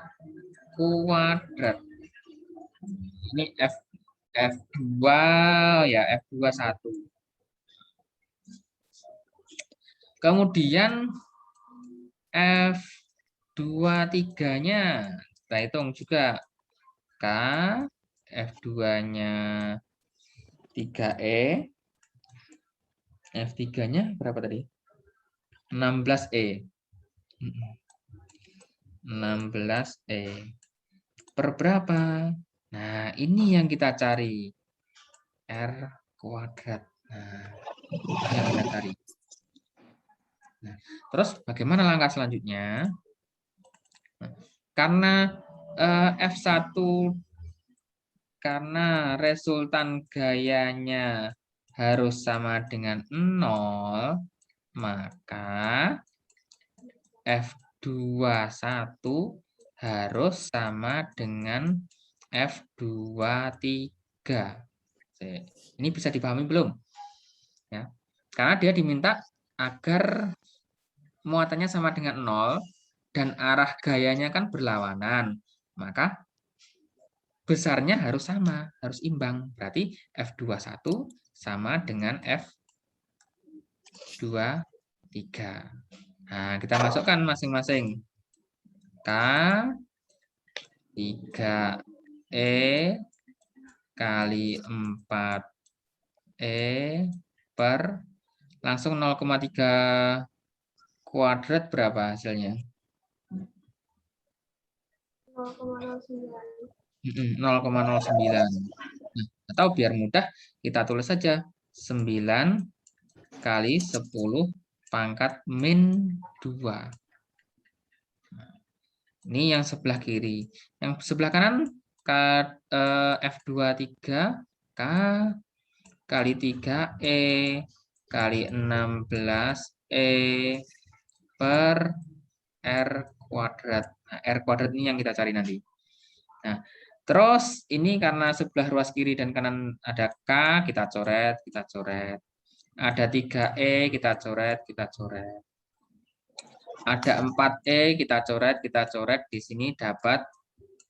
kuadrat. Ini F2 ya, F21. Kemudian F23-nya kita hitung juga. K, F2-nya 3E. F3-nya berapa tadi? 16E. 16E. Per berapa? Nah, ini yang kita cari. R kuadrat. Nah, ini yang kita cari. Nah, terus bagaimana langkah selanjutnya? Nah, karena F1 karena resultan gayanya harus sama dengan 0, maka F21 harus sama dengan F23. Ini bisa dipahami belum? Ya. Karena dia diminta agar muatannya sama dengan 0 dan arah gayanya kan berlawanan. Maka besarnya harus sama, harus imbang. Berarti F21 sama dengan F23. Nah, kita masukkan masing-masing. K 3E kali 4E per langsung 0,3 kuadrat berapa hasilnya? 0,09. 0,09. Nah, atau biar mudah kita tulis saja 9 kali 10 pangkat min 2. Ini yang sebelah kiri. Yang sebelah kanan F23 K kali 3E kali 16E per R kuadrat. Nah, R kuadrat ini yang kita cari nanti. Nah, terus ini karena sebelah ruas kiri dan kanan ada K, kita coret, kita coret. Ada 3E, kita coret, kita coret. Ada 4E, kita coret, kita coret. Di sini dapat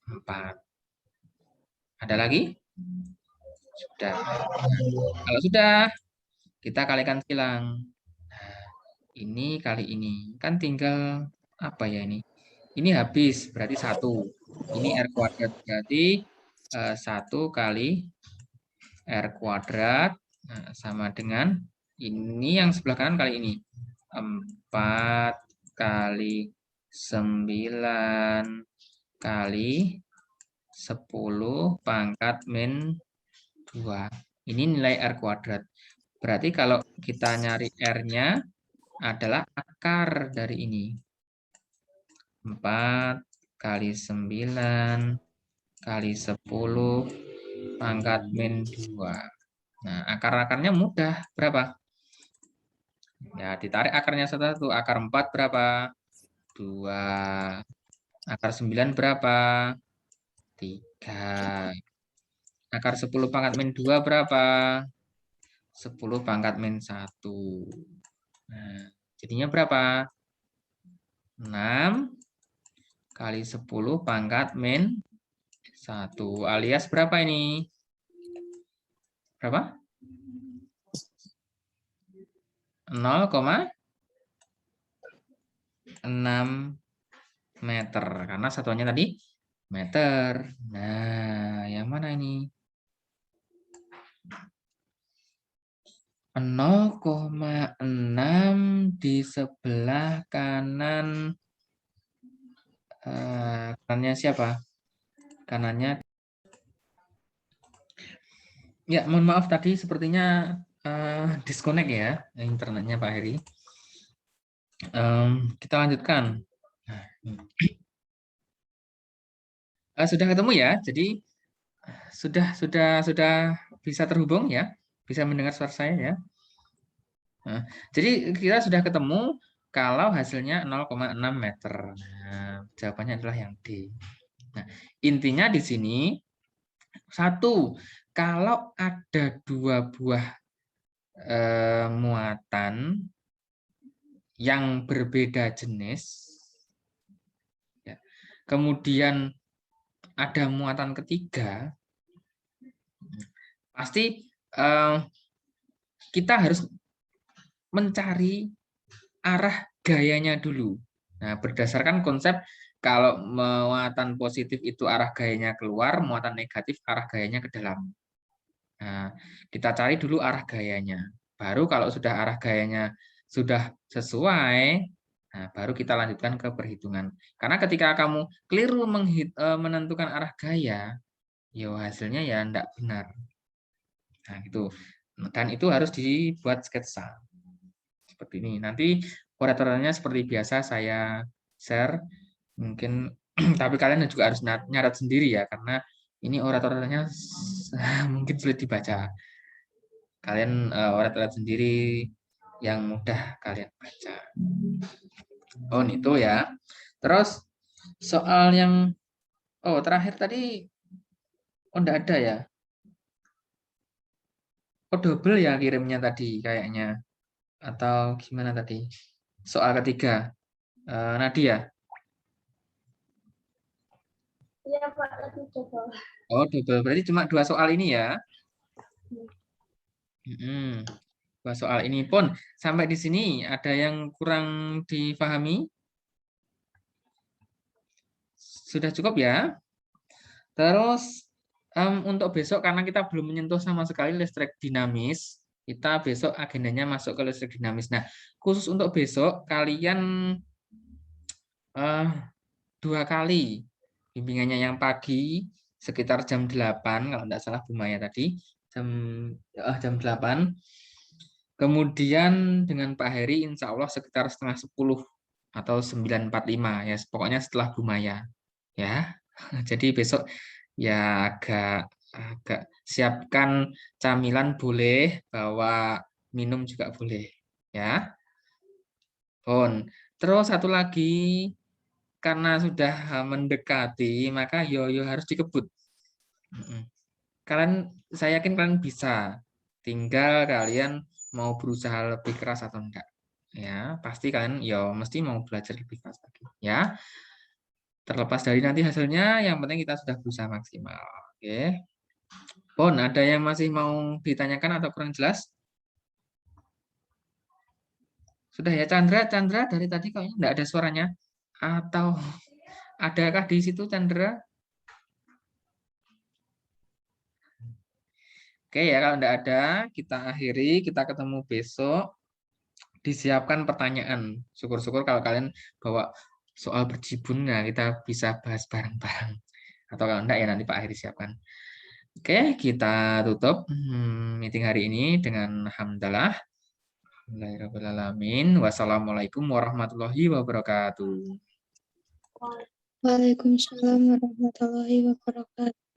4. Ada lagi? Sudah. Kalau sudah, kita kalikan silang. Nah, ini kali ini. Kan tinggal apa ya ini? Ini habis, berarti 1. Ini R kuadrat, berarti 1 kali R kuadrat sama dengan ini yang sebelah kanan kali ini. 4 kali 9 kali 10 pangkat min 2. Ini nilai R kuadrat. Berarti kalau kita nyari R-nya adalah akar dari ini. 4 kali 9 kali 10 pangkat min 2. Nah, akar-akarnya mudah. Berapa? Ya, ditarik akarnya satu. Akar 4 berapa? 2. Akar 9 berapa? 3. Akar 10 pangkat min 2 berapa? 10 pangkat min 1. Nah, jadinya berapa? 6 kali 10 pangkat min 1. Alias berapa ini? Berapa? 0,6 meter. Karena satuannya tadi meter. Nah, yang mana ini? 0,6 di sebelah kanan. Kanannya siapa? Kanannya. Ya, mohon maaf tadi sepertinya disconnect ya internetnya Pak Heri. Kita lanjutkan. Sudah ketemu ya? Jadi sudah bisa terhubung ya? Bisa mendengar suara saya ya? Nah, jadi kita sudah ketemu kalau hasilnya 0,6 meter. Nah, jawabannya adalah yang D. Nah, intinya di sini satu, kalau ada dua buah muatan yang berbeda jenis, ya, kemudian ada muatan ketiga, pasti kita harus mencari arah gayanya dulu. Nah, berdasarkan konsep kalau muatan positif itu arah gayanya keluar, muatan negatif arah gayanya ke dalam. Nah, kita cari dulu arah gayanya. Baru kalau sudah arah gayanya sudah sesuai, nah baru kita lanjutkan ke perhitungan. Karena ketika kamu keliru menentukan arah gaya, ya hasilnya ya tidak benar. Nah, itu. Dan itu harus dibuat sketsa. Seperti ini. Nanti oratornya seperti biasa saya share. Mungkin tapi kalian juga harus nyarat sendiri ya, karena ini oratornya mungkin sulit dibaca. Kalian orat-orat sendiri yang mudah kalian baca. Oh, itu ya. Terus soal yang terakhir tadi enggak ada ya? Oh, double ya kirimnya tadi kayaknya. Atau gimana tadi? Soal ketiga. Nadia. Iya Pak, lagi coba. Oh, double. Berarti cuma 2 soal ini ya? Dua soal ini pun sampai di sini ada yang kurang dipahami? Sudah cukup ya? Terus untuk besok karena kita belum menyentuh sama sekali listrik dinamis, kita besok agendanya masuk ke listrik dinamis. Nah, khusus untuk besok kalian 2 kali bimbingannya, yang pagi sekitar jam 8 kalau tidak salah Bu Maya tadi, jam 8. Kemudian dengan Pak Heri insya Allah sekitar setengah 10 atau 9.45 ya, pokoknya setelah Bu Maya ya. Jadi besok ya agak siapkan camilan boleh, bawa minum juga boleh ya. Terus satu lagi, karena sudah mendekati maka yo harus dikebut. Saya yakin kalian bisa. Tinggal kalian mau berusaha lebih keras atau enggak. Ya, pasti kalian mesti mau belajar lebih keras lagi. Ya, terlepas dari nanti hasilnya, yang penting kita sudah berusaha maksimal. Oke. Ada yang masih mau ditanyakan atau kurang jelas? Sudah ya, Chandra dari tadi kayaknya enggak ada suaranya. Atau adakah di situ Chandra? Oke ya, kalau enggak ada, kita akhiri, kita ketemu besok. Disiapkan pertanyaan. Syukur-syukur kalau kalian bawa soal berjibun, nah kita bisa bahas bareng-bareng. Atau kalau enggak ya nanti Pak Akhiri siapkan. Oke, kita tutup meeting hari ini dengan hamdalah. Alhamdulillahirrahmanirrahim. Wassalamualaikum warahmatullahi wabarakatuh. Waalaikumsalam warahmatullahi wabarakatuh.